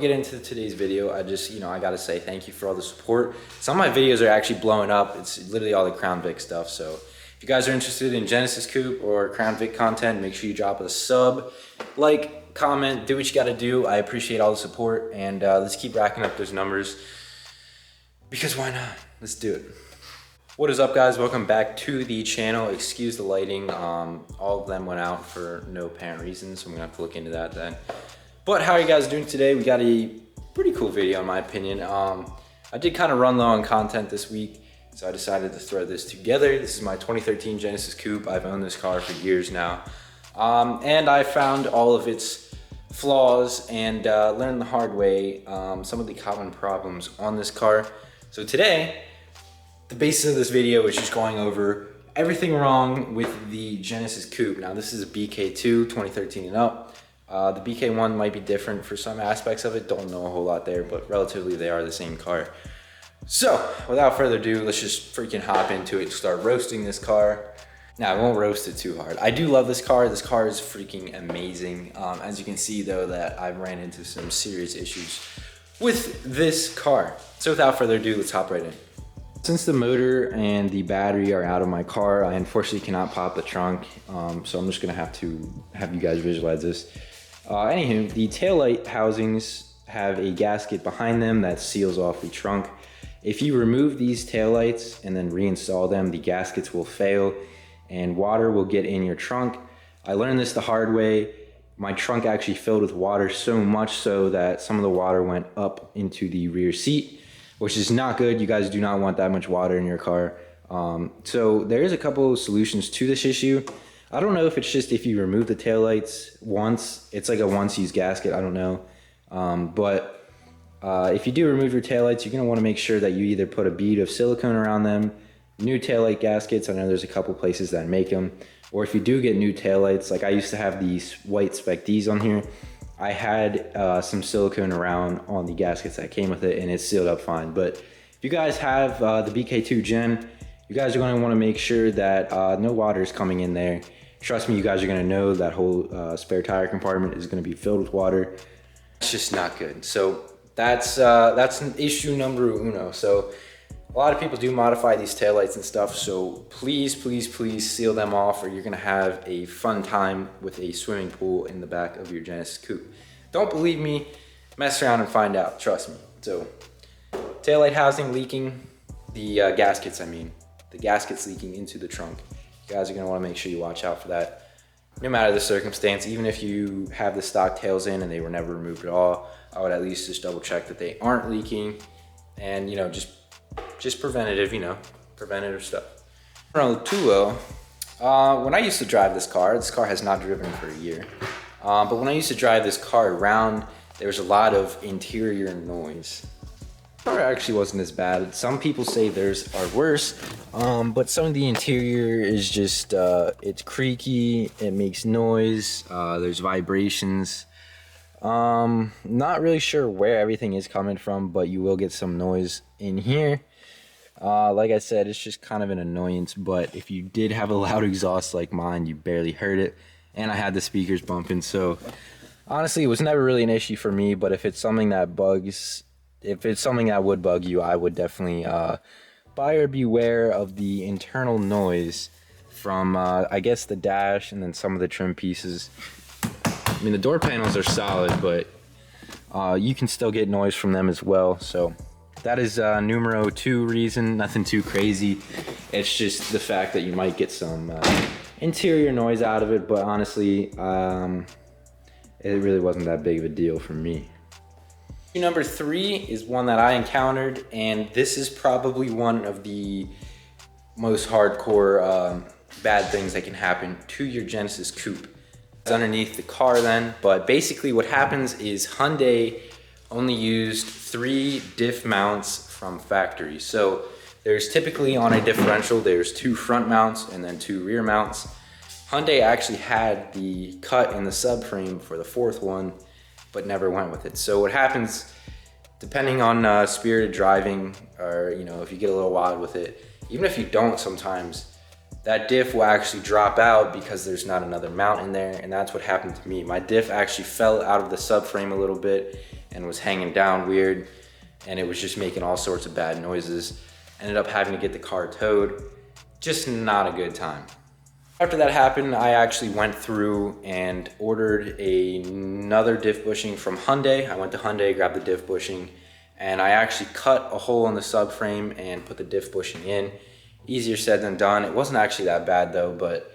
Get into today's video, I gotta say thank you for all the support. Some of my videos are actually blowing up. It's literally all the Crown Vic stuff. So if you guys are interested in Genesis Coupe or Crown Vic content, make sure you drop a sub, like, comment, do what you gotta do. I appreciate all the support, and let's keep racking up those numbers because why not? Let's do it. What is up, guys? Welcome back to the channel. Excuse the lighting. All of them went out for no apparent reason, so I'm gonna have to look into that then. But how are you guys doing today? We got a pretty cool video in my opinion. I did kind of run low on content this week, so I decided to throw this together. This is my 2013 Genesis Coupe. I've owned this car for years now. And I found all of its flaws and learned the hard way some of the common problems on this car. So today, the basis of this video is just going over everything wrong with the Genesis Coupe. Now this is a BK2, 2013 and up. The BK1 might be different for some aspects of it. Don't know a whole lot there, but relatively they are the same car. So without further ado, let's just freaking hop into it and start roasting this car. Now, I won't roast it too hard. I do love this car. This car is freaking amazing. As you can see though, that I've ran into some serious issues with this car. So without further ado, let's hop right in. Since the motor and the battery are out of my car, I unfortunately cannot pop the trunk. So I'm just gonna have to have you guys visualize this. Anywho, the taillight housings have a gasket behind them that seals off the trunk. If you remove these taillights and then reinstall them, the gaskets will fail and water will get in your trunk. I learned this the hard way. My trunk actually filled with water, so much so that some of the water went up into the rear seat, which is not good. You guys do not want that much water in your car. So there is a couple of solutions to this issue. I don't know if it's just if you remove the taillights once, it's like a once use gasket, I don't know. But if you do remove your taillights, you're gonna wanna make sure that you either put a bead of silicone around them, new taillight gaskets, I know there's a couple places that make them, or if you do get new taillights, like I used to have these white Spec Ds on here, I had some silicone around on the gaskets that came with it and it sealed up fine. But if you guys have the BK2 Gen, you guys are gonna wanna make sure that no water is coming in there. Trust me, you guys are gonna know that whole spare tire compartment is gonna be filled with water. It's just not good. So that's an issue number uno. So a lot of people do modify these taillights and stuff. So please, please, please seal them off or you're gonna have a fun time with a swimming pool in the back of your Genesis Coupe. Don't believe me, mess around and find out, trust me. So taillight housing leaking, the gaskets, the gaskets leaking into the trunk. You guys are gonna wanna make sure you watch out for that. No matter the circumstance, even if you have the stock tails in and they were never removed at all, I would at least just double check that they aren't leaking and just preventative, preventative stuff. Around Tulo, when I used to drive this car has not driven for a year, but when I used to drive this car around, there was a lot of interior noise. The car actually wasn't as bad. Some people say theirs are worse, but some of the interior is just, it's creaky, it makes noise, there's vibrations. Not really sure where everything is coming from, but you will get some noise in here. Like I said, it's just kind of an annoyance, but if you did have a loud exhaust like mine, you barely heard it, and I had the speakers bumping, so honestly, it was never really an issue for me, but if it's something that would bug you, I would definitely buyer beware of the internal noise from, I guess, the dash and then some of the trim pieces. I mean, the door panels are solid, but you can still get noise from them as well. So that is numero 2 reason, nothing too crazy. It's just the fact that you might get some interior noise out of it, but honestly, it really wasn't that big of a deal for me. Number 3 is one that I encountered, and this is probably one of the most hardcore bad things that can happen to your Genesis Coupe. It's underneath the car then, but basically what happens is Hyundai only used 3 diff mounts from factory. So there's typically on a differential, there's 2 front mounts and then 2 rear mounts. Hyundai actually had the cut in the subframe for the 4th one, but never went with it. So what happens, depending on spirited driving, or if you get a little wild with it, even if you don't sometimes, that diff will actually drop out because there's not another mount in there, and that's what happened to me. My diff actually fell out of the subframe a little bit, and was hanging down weird, and it was just making all sorts of bad noises. Ended up having to get the car towed. Just not a good time. After that happened, I actually went through and ordered another diff bushing from Hyundai. I went to Hyundai, grabbed the diff bushing, and I actually cut a hole in the subframe and put the diff bushing in. Easier said than done. It wasn't actually that bad though, but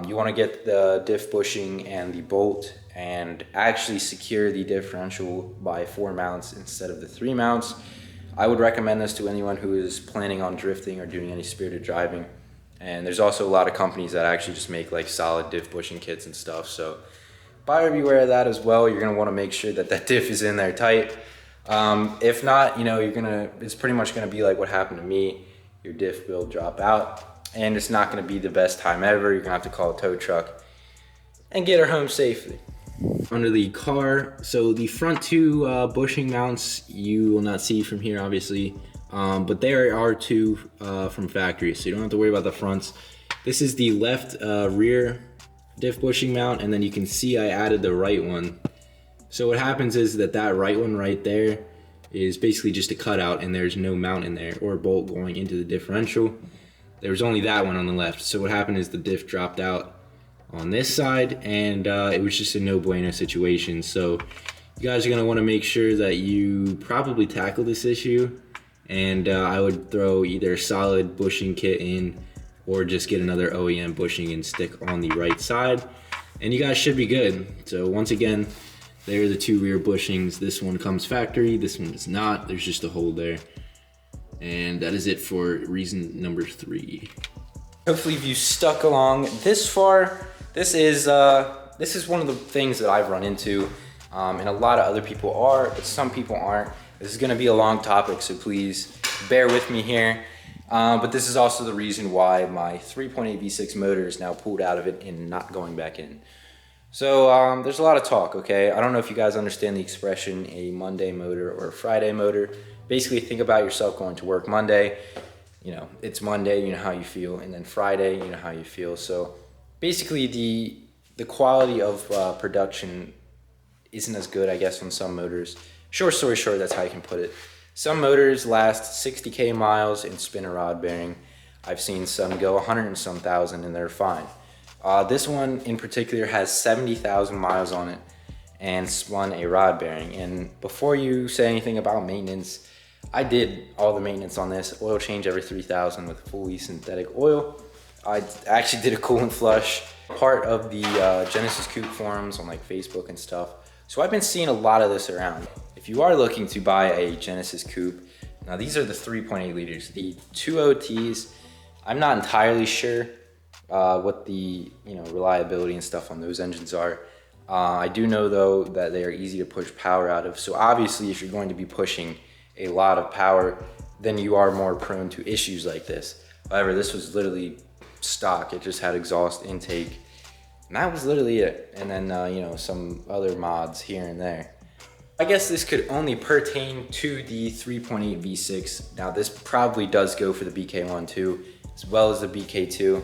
you want to get the diff bushing and the bolt and actually secure the differential by 4 mounts instead of the 3 mounts. I would recommend this to anyone who is planning on drifting or doing any spirited driving. And there's also a lot of companies that actually just make like solid diff bushing kits and stuff. So buyer beware of that as well. You're gonna want to make sure that that diff is in there tight. If not, you know, it's pretty much gonna be like what happened to me. Your diff will drop out, and it's not gonna be the best time ever. You're gonna have to call a tow truck and get her home safely. Under the car, so the front 2 bushing mounts you will not see from here, obviously. But there are 2 from factory, so you don't have to worry about the fronts. This is the left rear diff bushing mount, and then you can see I added the right one. So what happens is that right one right there is basically just a cutout, and there's no mount in there or bolt going into the differential. There's only that one on the left. So what happened is the diff dropped out on this side, and it was just a no bueno situation. So you guys are gonna wanna make sure that you probably tackle this issue. And I would throw either a solid bushing kit in or just get another OEM bushing and stick on the right side. And you guys should be good. So once again, there are the 2 rear bushings. This one comes factory, this one does not. There's just a hole there. And that is it for reason number 3. Hopefully if you stuck along this far, this is one of the things that I've run into. And a lot of other people are, but some people aren't. This is gonna be a long topic, so please bear with me here. But this is also the reason why my 3.8 V6 motor is now pulled out of it and not going back in. So there's a lot of talk, okay? I don't know if you guys understand the expression a Monday motor or a Friday motor. Basically, think about yourself going to work Monday. You know, it's Monday, you know how you feel, and then Friday, you know how you feel. So basically, the quality of production isn't as good, I guess, on some motors. Short story short, that's how you can put it. Some motors last 60K miles and spin a rod bearing. I've seen some go 100 and some thousand and they're fine. This one in particular has 70,000 miles on it and spun a rod bearing. And before you say anything about maintenance, I did all the maintenance on this. Oil change every 3,000 with fully synthetic oil. I actually did a coolant flush. Part of the Genesis Coupe forums on like Facebook and stuff. So I've been seeing a lot of this around. If you are looking to buy a Genesis Coupe, now these are the 3.8 liters. The 2 OTs, I'm not entirely sure what the reliability and stuff on those engines are. I do know though that they are easy to push power out of. So obviously if you're going to be pushing a lot of power, then you are more prone to issues like this. However, this was literally stock. It just had exhaust intake. And that was literally it. And then, some other mods here and there. I guess this could only pertain to the 3.8 V6. Now this probably does go for the BK1 too, as well as the BK2.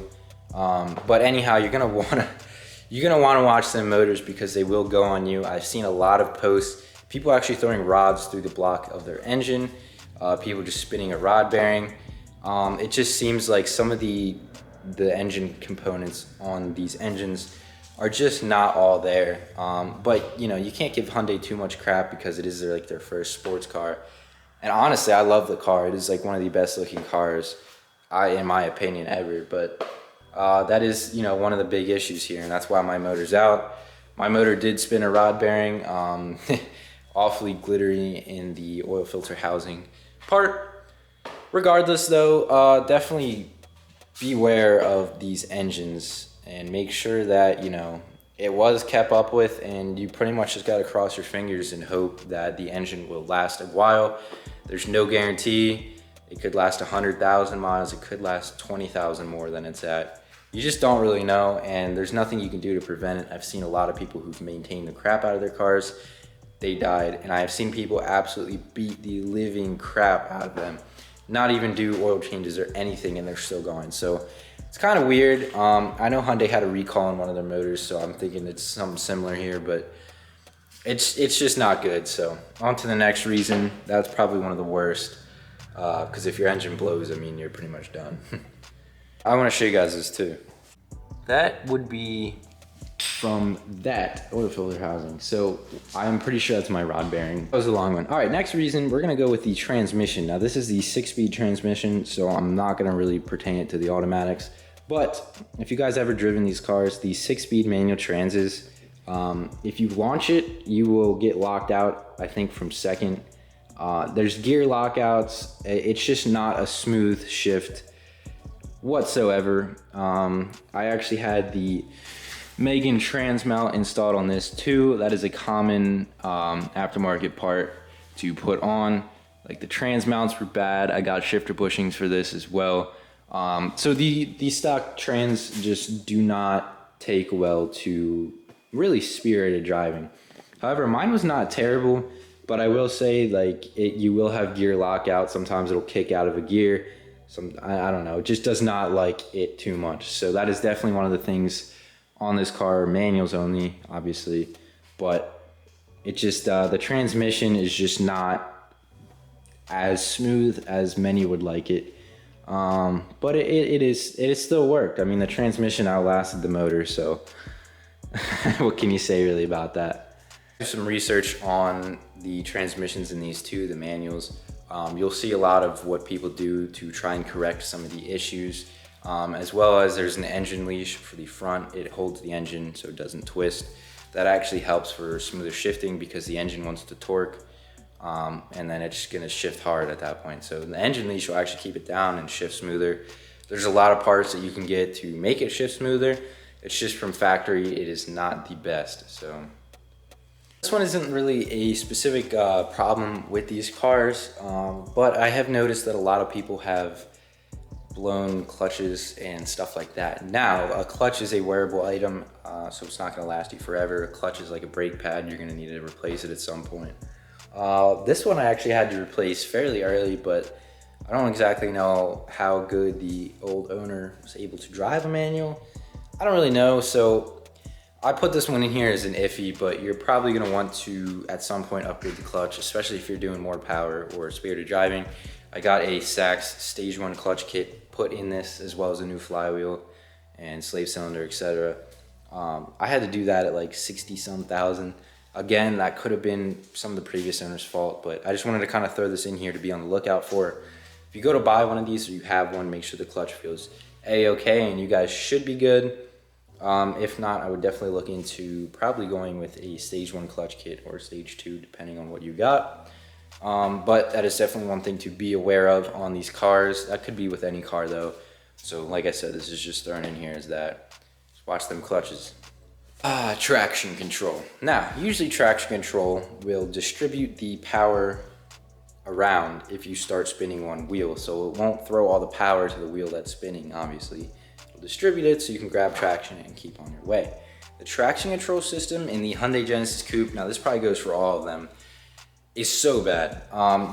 But anyhow, you're gonna wanna watch them motors because they will go on you. I've seen a lot of posts, people actually throwing rods through the block of their engine, people just spinning a rod bearing. It just seems like some of the engine components on these engines are just not all there. But you can't give Hyundai too much crap because it is their first sports car. And honestly, I love the car. It is like one of the best looking cars, in my opinion, ever. But that is one of the big issues here, and that's why my motor's out. My motor did spin a rod bearing, awfully glittery in the oil filter housing part. Regardless though, definitely beware of these engines and make sure that it was kept up with, and you pretty much just got to cross your fingers and hope that the engine will last a while. There's no guarantee. It could last 100,000 miles, it could last 20,000 more than it's at. You just don't really know, and there's nothing you can do to prevent it. I've seen a lot of people who've maintained the crap out of their cars. They died, and I have seen people absolutely beat the living crap out of them. Not even do oil changes or anything, and they're still going. So it's kind of weird. I know Hyundai had a recall on one of their motors, so I'm thinking it's something similar here, but it's just not good. So on to the next reason. That's probably one of the worst, because if your engine blows, I mean, you're pretty much done. I want to show you guys this too. That would be from that oil filter housing. So I'm pretty sure that's my rod bearing. That was a long one. All right, next reason, we're gonna go with the transmission. Now this is the 6-speed transmission, so I'm not gonna really pertain it to the automatics. But if you guys ever driven these cars, the 6-speed manual transes, if you launch it, you will get locked out, I think, from second. There's gear lockouts. It's just not a smooth shift whatsoever. I actually had the Megan trans mount installed on this too. That is a common aftermarket part to put on. Like the trans mounts were bad. I got shifter bushings for this as well. So the stock trans just do not take well to really spirited driving. However, mine was not terrible, but I will say, like, you will have gear lockout. Sometimes it'll kick out of a gear. I don't know, it just does not like it too much. So that is definitely one of the things on this car, manuals only, obviously, but it just, the transmission is just not as smooth as many would like it. But it still worked. I mean, the transmission outlasted the motor, so what can you say really about that? Do some research on the transmissions in these two, the manuals. You'll see a lot of what people do to try and correct some of the issues, as well as there's an engine leash for the front. It holds the engine so it doesn't twist. That actually helps for smoother shifting because the engine wants to torque, and then it's gonna shift hard at that point. So the engine leash will actually keep it down and shift smoother. There's a lot of parts that you can get to make it shift smoother. It's just from factory, it is not the best. So this one isn't really a specific problem with these cars, but I have noticed that a lot of people have blown clutches and stuff like that. Now, a clutch is a wearable item, so it's not gonna last you forever. A clutch is like a brake pad, you're gonna need to replace it at some point. This one I actually had to replace fairly early, but I don't exactly know how good the old owner was able to drive a manual. I don't really know, so I put this one in here as an iffy, but you're probably gonna want to, at some point, upgrade the clutch, especially if you're doing more power or spirited driving. I got a Sachs Stage 1 clutch kit put in this, as well as a new flywheel and slave cylinder, etc. I had to do that at like 60-some thousand. Again, that could have been some of the previous owner's fault, but I just wanted to kind of throw this in here to be on the lookout for it. If you go to buy one of these or you have one, make sure the clutch feels A-okay, and you guys should be good. If not, I would definitely look into probably going with a Stage 1 clutch kit or Stage 2, depending on what you got. But that is definitely one thing to be aware of on these cars. That could be with any car though. So like I said, this is just thrown in here as that. Just watch them clutches. Traction control. Now, usually traction control will distribute the power around if you start spinning one wheel. So it won't throw all the power to the wheel that's spinning, obviously. Distribute it so you can grab traction and keep on your way. The traction control system in the Hyundai Genesis Coupe, now this probably goes for all of them, is so bad.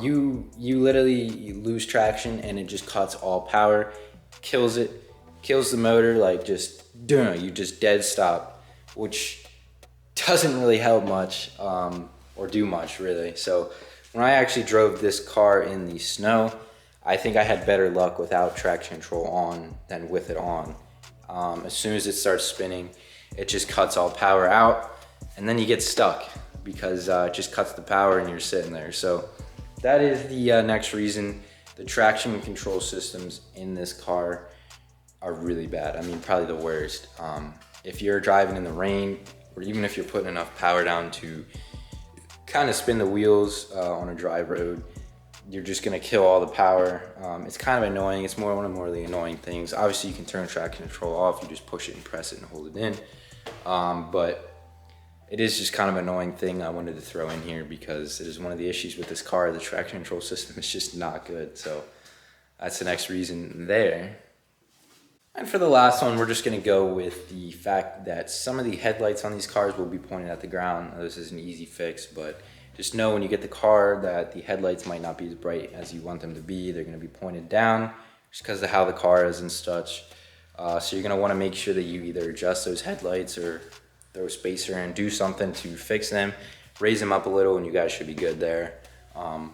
You literally lose traction and it just cuts all power, kills it, kills the motor, like just, you just dead stop, which doesn't really help much or do much really. So when I actually drove this car in the snow, I think I had better luck without traction control on than with it on. As soon as it starts spinning, it just cuts all power out, and then you get stuck because it just cuts the power and you're sitting there. So that is the next reason. The traction control systems in this car are really bad. I mean, probably the worst. If you're driving in the rain, or even if you're putting enough power down to kind of spin the wheels on a dry road, you're just gonna kill all the power. It's kind of annoying. It's one of the annoying things. Obviously you can turn traction control off. You just push it and press it and hold it in. But it is just kind of an annoying thing I wanted to throw in here because it is one of the issues with this car. The traction control system is just not good. So that's the next reason there. And for the last one, we're just gonna go with the fact that some of the headlights on these cars will be pointed at the ground. Now, this is an easy fix, but just know when you get the car that the headlights might not be as bright as you want them to be. They're gonna be pointed down just because of how the car is and such. So you're gonna wanna make sure that you either adjust those headlights or throw a spacer and do something to fix them. raise them up a little and you guys should be good there.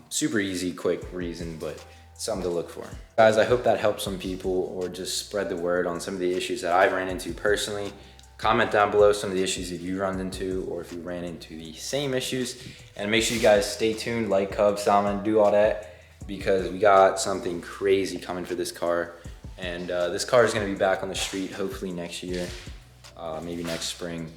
Super easy, quick reason, but something to look for. Guys, I hope that helps some people or just spread the word on some of the issues that I've ran into personally. Comment down below some of the issues that you run into or if you ran into the same issues. And make sure you guys stay tuned, like, Cub, Salmon, do all that, because we got something crazy coming for this car. And this car is gonna be back on the street hopefully next year, maybe next spring.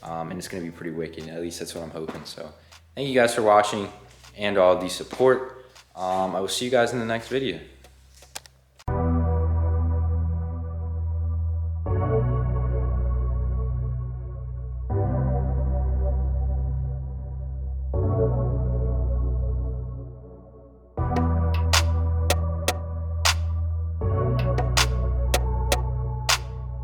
And it's gonna be pretty wicked, at least that's what I'm hoping. So thank you guys for watching and all the support. I will see you guys in the next video.